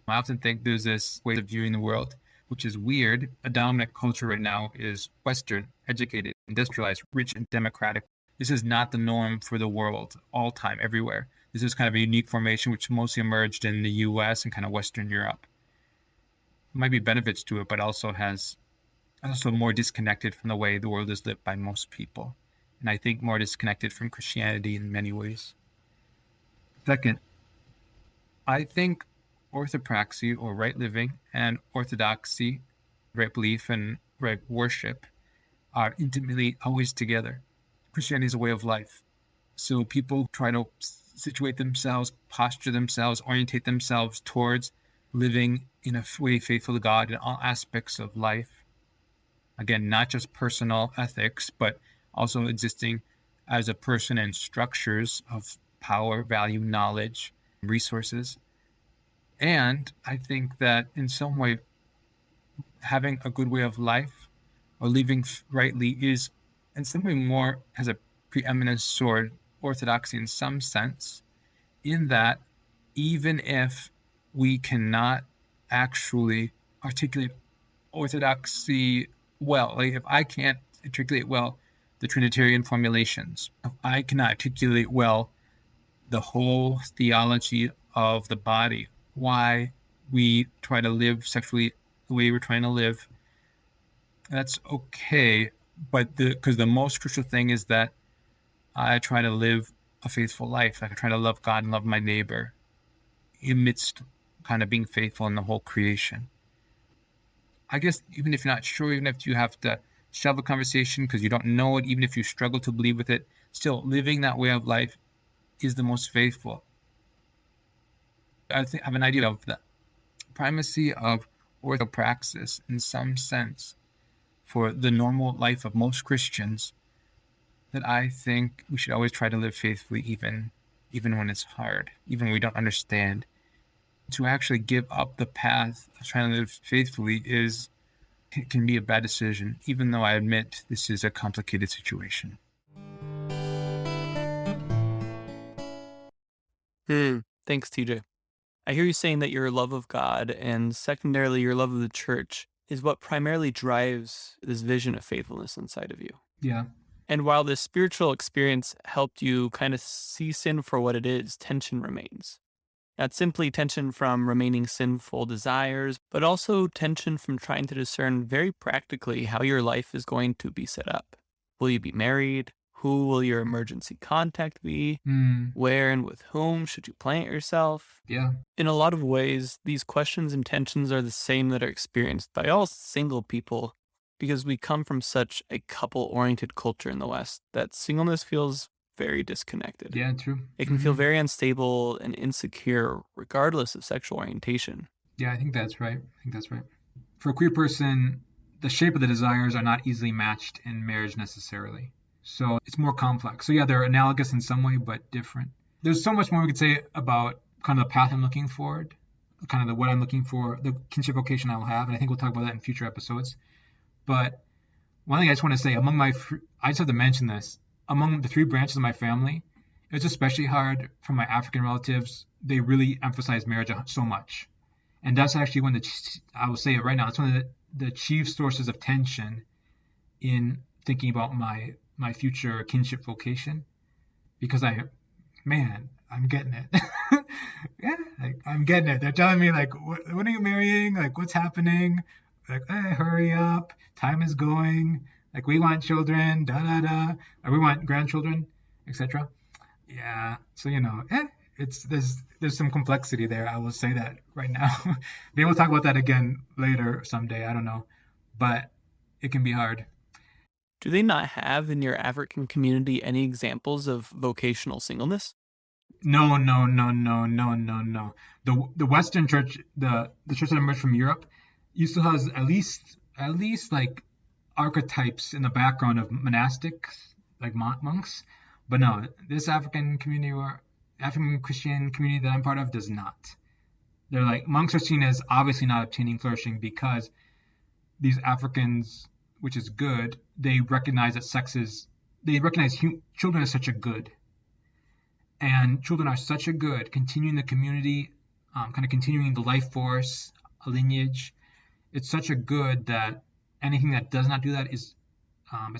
I often think there's this way of viewing the world, which is weird. A dominant culture right now is Western, educated, industrialized, rich, and democratic. This is not the norm for the world, all time, everywhere. This is kind of a unique formation which mostly emerged in the US and kind of Western Europe. might be benefits to it, but also more disconnected from the way the world is lived by most people. And I think more disconnected from Christianity in many ways. Second, I think orthopraxy or right living and orthodoxy, right belief and right worship, are intimately always together. Christianity is a way of life. So people try to situate themselves, posture themselves, orientate themselves towards living in a way faithful to God in all aspects of life. Again, not just personal ethics, but also existing as a person in structures of power, value, knowledge, resources. And I think that in some way, having a good way of life or living rightly is in some way more has a preeminence toward orthodoxy in some sense, in that even if we cannot actually articulate orthodoxy well, like if I can't articulate well the Trinitarian formulations, if I cannot articulate well the whole theology of the body, why we try to live sexually the way we're trying to live, that's okay. But because the most crucial thing is that I try to live a faithful life. Like I try to love God and love my neighbor amidst kind of being faithful in the whole creation. I guess even if you're not sure, even if you have to shove a conversation because you don't know it, even if you struggle to believe with it, still living that way of life is the most faithful. I have an idea of the primacy of orthopraxis in some sense for the normal life of most Christians, that I think we should always try to live faithfully even when it's hard, even when we don't understand. To actually give up the path of trying to live faithfully can be a bad decision, even though I admit this is a complicated situation. Thanks, TJ. I hear you saying that your love of God and secondarily your love of the church is what primarily drives this vision of faithfulness inside of you. Yeah. And while this spiritual experience helped you kind of see sin for what it is, tension remains. Not simply tension from remaining sinful desires, but also tension from trying to discern very practically how your life is going to be set up. Will you be married? Who will your emergency contact be? Where and with whom should you plant yourself? Yeah. In a lot of ways, these questions and tensions are the same that are experienced by all single people, because we come from such a couple-oriented culture in the West that singleness feels very disconnected. Yeah, true. It can feel very unstable and insecure regardless of sexual orientation. Yeah, I think that's right. For a queer person, the shape of the desires are not easily matched in marriage necessarily. So it's more complex. So yeah, they're analogous in some way, but different. There's so much more we could say about kind of the path I'm looking forward, kind of what I'm looking for, the kinship vocation I will have, and I think we'll talk about that in future episodes. But one thing I just want to say, I just have to mention this, among the three branches of my family, it was especially hard for my African relatives. They really emphasize marriage so much. And that's actually I will say it right now, it's one of the chief sources of tension in thinking about my future kinship vocation, because I'm getting it. Yeah, like, I'm getting it. They're telling me like, when are you marrying? Like, what's happening? Like, hurry up. Time is going. Like, we want children, da da da, or we want grandchildren, etc. Yeah. So it's there's some complexity there. I will say that right now. Maybe we'll talk about that again later someday. I don't know, but it can be hard. Do they not have in your African community any examples of vocational singleness? No, no, no, no, no, no, no. The Western church, the church that emerged from Europe, used to have at least like archetypes in the background of monastics, like monks. But no, this African community or African Christian community that I'm part of does not. They're like, monks are seen as obviously not obtaining flourishing because these Africans, which is good, they recognize children as such a good, and children are such a good, continuing the community, kind of continuing the life force, a lineage. It's such a good that anything that does not do that it's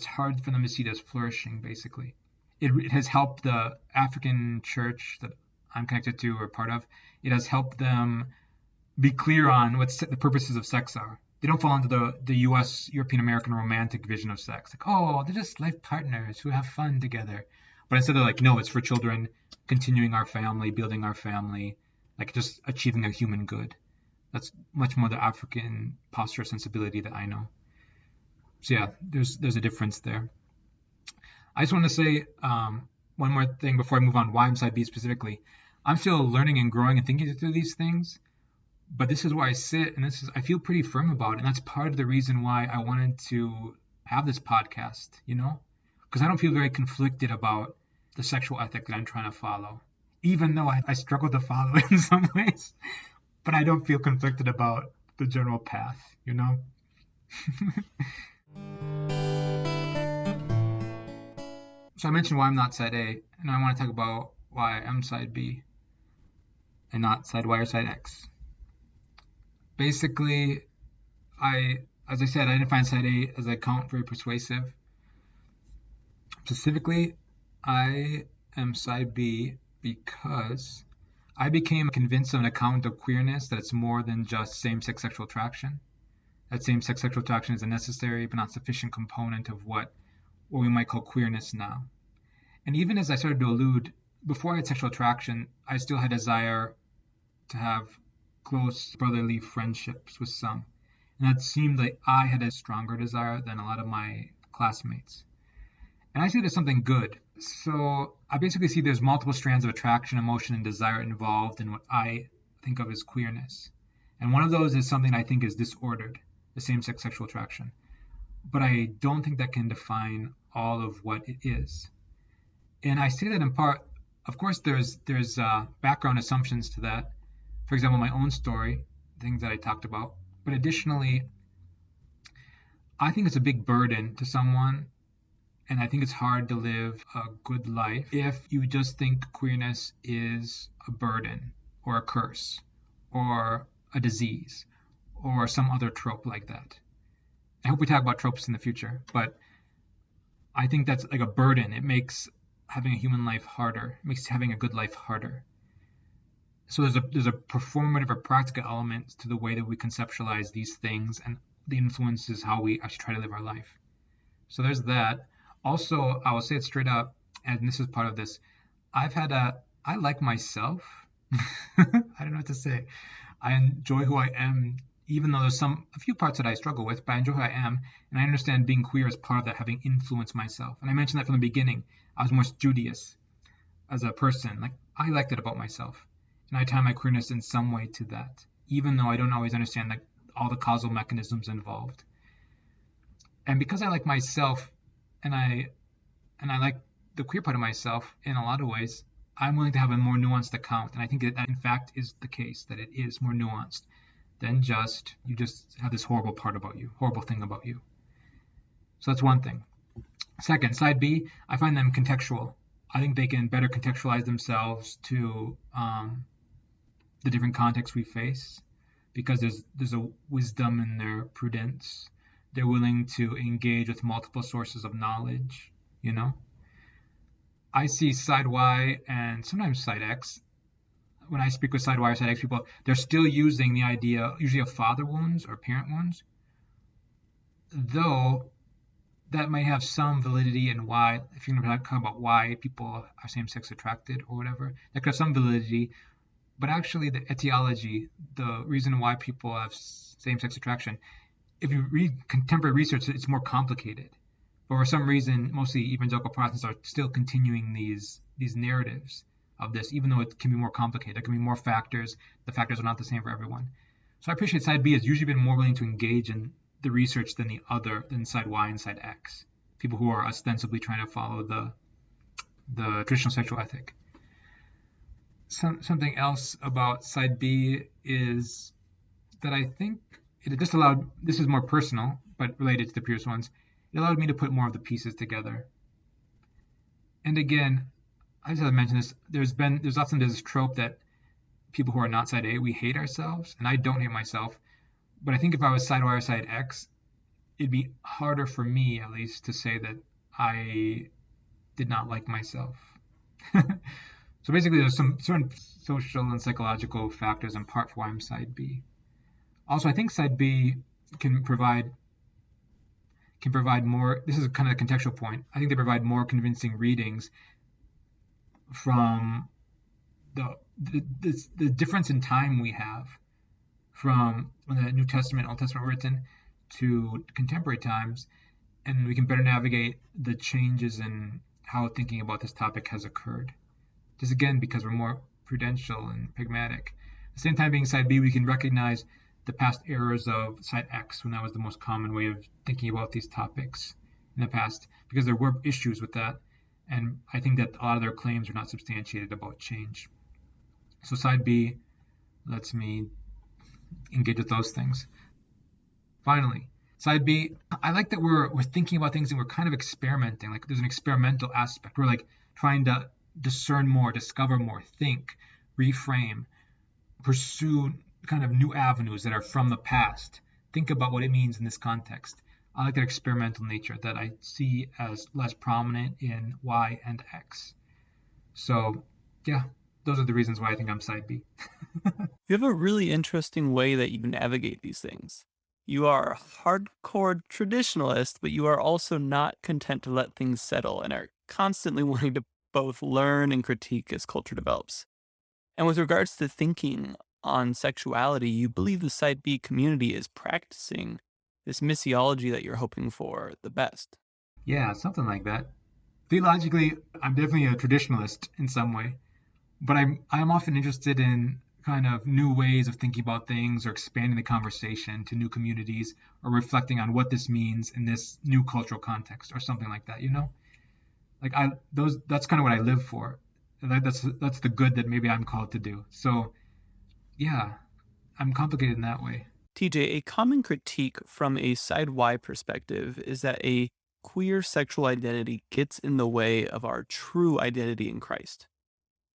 hard for them to see it as flourishing. Basically, it has helped the African church that I'm connected to or part of. It has helped them be clear on what the purposes of sex are. They don't fall into the U.S. European American romantic vision of sex. Like, oh, they're just life partners who have fun together. But instead they're like, no, it's for children, continuing our family, building our family, like just achieving a human good. That's much more the African posture sensibility that I know. So yeah, there's a difference there. I just want to say one more thing before I move on. Why I'm side B specifically. I'm still learning and growing and thinking through these things, but this is where I sit, and this is I feel pretty firm about it, and that's part of the reason why I wanted to have this podcast. Because I don't feel very conflicted about the sexual ethic that I'm trying to follow, even though I struggle to follow it in some ways, but I don't feel conflicted about the general path. So I mentioned why I'm not side A, and I want to talk about why I'm side B and not side Y or side X. Basically, as I said, I didn't find side A as I count very persuasive. Specifically, I am side B because I became convinced of an account of queerness that it's more than just same-sex sexual attraction. That same-sex sexual attraction is a necessary but not sufficient component of what we might call queerness now. And even as I started to allude, before I had sexual attraction, I still had desire to have close brotherly friendships with some. And that seemed like I had a stronger desire than a lot of my classmates. And I see it as something good. So I basically see there's multiple strands of attraction, emotion, and desire involved in what I think of as queerness. And one of those is something I think is disordered, the same-sex sexual attraction. But I don't think that can define all of what it is. And I say that in part, of course, there's background assumptions to that. For example, my own story, things that I talked about. But additionally, I think it's a big burden to someone, and I think it's hard to live a good life if you just think queerness is a burden or a curse or a disease or some other trope like that. I hope we talk about tropes in the future, but I think that's like a burden. It makes having a human life harder. It makes having a good life harder. So there's a performative or practical element to the way that we conceptualize these things, and the influences how we actually try to live our life. So there's that. Also, I will say it straight up, and this is part of this. I like myself. I don't know what to say. I enjoy who I am, even though there's a few parts that I struggle with, but I enjoy who I am, and I understand being queer as part of that, having influenced myself. And I mentioned that from the beginning. I was more studious as a person. Like, I liked it about myself. And I tie my queerness in some way to that, even though I don't always understand all the causal mechanisms involved. And because I like myself, and I like the queer part of myself in a lot of ways, I'm willing to have a more nuanced account. And I think that in fact is the case, that it is more nuanced than you just have this horrible part about you, horrible thing about you. So that's one thing. Second, side B, I find them contextual. I think they can better contextualize themselves to the different contexts we face, because there's a wisdom in their prudence. They're willing to engage with multiple sources of knowledge. I see side Y and sometimes side X. When I speak with side Y or side X people, they're still using the idea usually of father wounds or parent wounds, though that may have some validity in why, if you're going to talk about why people are same-sex attracted or whatever, that could have some validity. But actually, the etiology, the reason why people have same-sex attraction, if you read contemporary research, it's more complicated. But for some reason, mostly evangelical Protestants are still continuing these narratives of this, even though it can be more complicated. There can be more factors. The factors are not the same for everyone. So I appreciate side B has usually been more willing to engage in the research than side Y and side X. People who are ostensibly trying to follow the traditional sexual ethic. Something else about side B is that I think it just allowed, this is more personal, but related to the previous ones, it allowed me to put more of the pieces together. And again, I just have to mention this, there's often this trope that people who are not side A, we hate ourselves, and I don't hate myself, but I think if I was side Y or side X, it'd be harder for me, at least, to say that I did not like myself. So basically, there's some certain social and psychological factors in part for why I'm side B. Also, I think side B can provide more. This is kind of a contextual point. I think they provide more convincing readings from the difference in time we have from when the New Testament, Old Testament were written to contemporary times, and we can better navigate the changes in how thinking about this topic has occurred. Just again, because we're more prudential and pragmatic. At the same time, being side B, we can recognize the past errors of side X when that was the most common way of thinking about these topics in the past, because there were issues with that. And I think that a lot of their claims are not substantiated about change. So side B lets me engage with those things. Finally, side B, I like that we're thinking about things and we're kind of experimenting. Like there's an experimental aspect. We're like trying to discern more, discover more, think, reframe, pursue kind of new avenues that are from the past. Think about what it means in this context. I like that experimental nature that I see as less prominent in Y and X. So, yeah, those are the reasons why I think I'm side B. You have a really interesting way that you navigate these things. You are a hardcore traditionalist, but you are also not content to let things settle and are constantly wanting to both learn and critique as culture develops. And with regards to thinking on sexuality, you believe the side B community is practicing this missiology that you're hoping for the best. Yeah, something like that. Theologically, I'm definitely a traditionalist in some way, but I'm often interested in kind of new ways of thinking about things or expanding the conversation to new communities or reflecting on what this means in this new cultural context or something like that, you know? Like that's kind of what I live for. That's the good that maybe I'm called to do. So, yeah, I'm complicated in that way. TJ, a common critique from a side Y perspective is that a queer sexual identity gets in the way of our true identity in Christ.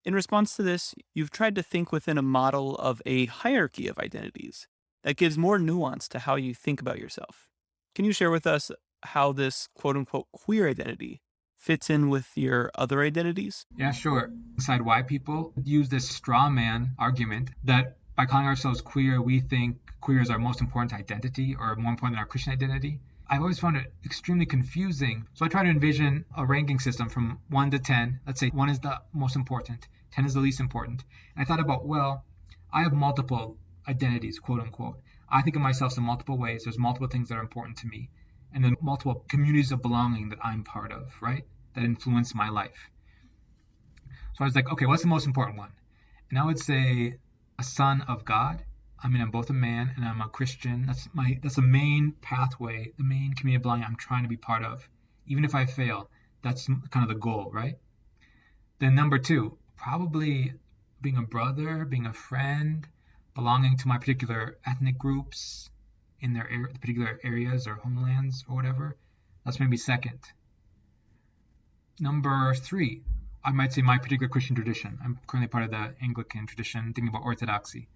In response to this, you've tried to think within a model of a hierarchy of identities that gives more nuance to how you think about yourself. Can you share with us how this quote unquote queer identity fits in with your other identities? Yeah, sure. Side Y people use this straw man argument that by calling ourselves queer, we think queer is our most important identity or more important than our Christian identity. I've always found it extremely confusing. So I try to envision a ranking system from 1 to 10. Let's say 1 is the most important, 10 is the least important. And I thought about, well, I have multiple identities, quote unquote. I think of myself in multiple ways. There's multiple things that are important to me. And then multiple communities of belonging that I'm part of, right? That influence my life. So I was like, okay, what's the most important one? And I would say a son of God. I mean, I'm both a man and I'm a Christian. That's the main pathway, the main community of belonging I'm trying to be part of. Even if I fail, that's kind of the goal, right? Then number 2, probably being a brother, being a friend, belonging to my particular ethnic groups in their particular areas or homelands or whatever. That's maybe second. Number 3, I might say my particular Christian tradition. I'm currently part of the Anglican tradition, thinking about orthodoxy.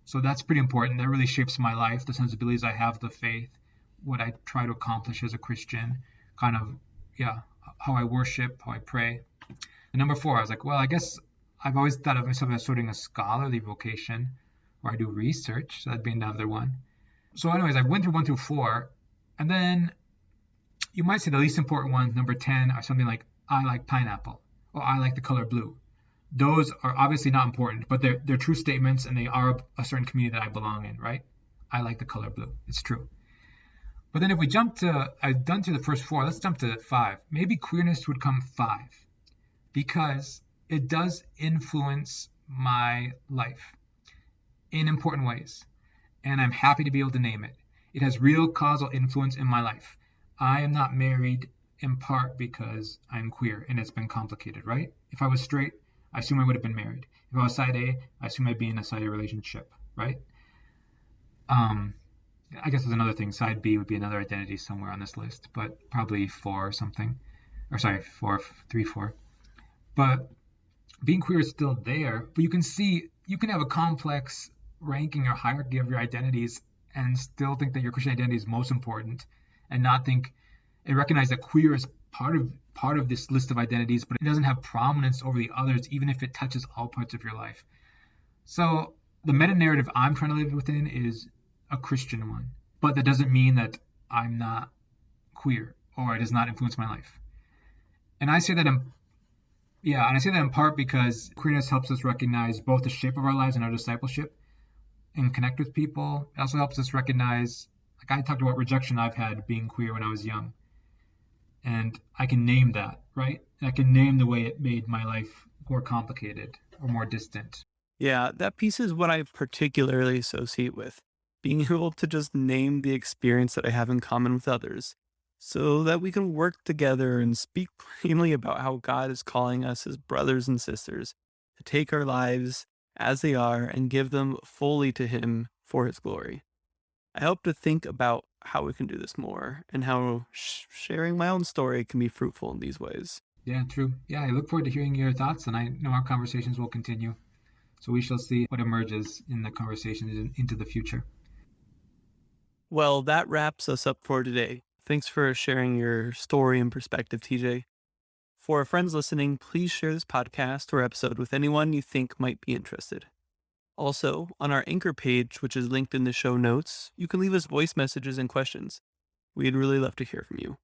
So that's pretty important. That really shapes my life, the sensibilities I have, the faith, what I try to accomplish as a Christian, kind of, yeah, how I worship, how I pray. And number 4, I was like, well, I guess I've always thought of myself as sort of a scholarly vocation where I do research. So that'd be another one. So anyways, I went through 1 through 4. And then you might say the least important ones, number 10, are something like, I like pineapple, or I like the color blue. Those are obviously not important, but they're true statements and they are a certain community that I belong in, right? I like the color blue. It's true. But then if we jump to, I've done through the first 4, let's jump to 5. Maybe queerness would come 5 because it does influence my life in important ways. And I'm happy to be able to name it. It has real causal influence in my life. I am not married in part because I'm queer and it's been complicated, right? If I was straight, I assume I would have been married. If I was side A, I assume I'd be in a side A relationship, right? I guess there's another thing. Side B would be another identity somewhere on this list, but probably 4 or something. Or sorry, 3, 4. But being queer is still there. But you can see, you can have a complex ranking or hierarchy of your identities and still think that your Christian identity is most important and not think and recognize that queer is part of this list of identities, but it doesn't have prominence over the others, even if it touches all parts of your life. So the meta narrative I'm trying to live within is a Christian one, but that doesn't mean that I'm not queer or it does not influence my life. And I say that in part because queerness helps us recognize both the shape of our lives and our discipleship and connect with people. It also helps us recognize, like I talked about rejection I've had being queer when I was young. And I can name that, right? I can name the way it made my life more complicated or more distant. Yeah, that piece is what I particularly associate with being able to just name the experience that I have in common with others so that we can work together and speak plainly about how God is calling us as brothers and sisters to take our lives as they are and give them fully to Him for His glory. I hope to think about how we can do this more and how sharing my own story can be fruitful in these ways. Yeah, true. Yeah, I look forward to hearing your thoughts, and I know our conversations will continue. So we shall see what emerges in the conversations into the future. Well, that wraps us up for today. Thanks for sharing your story and perspective, TJ. For our friends listening, please share this podcast or episode with anyone you think might be interested. Also, on our Anchor page, which is linked in the show notes, you can leave us voice messages and questions. We'd really love to hear from you.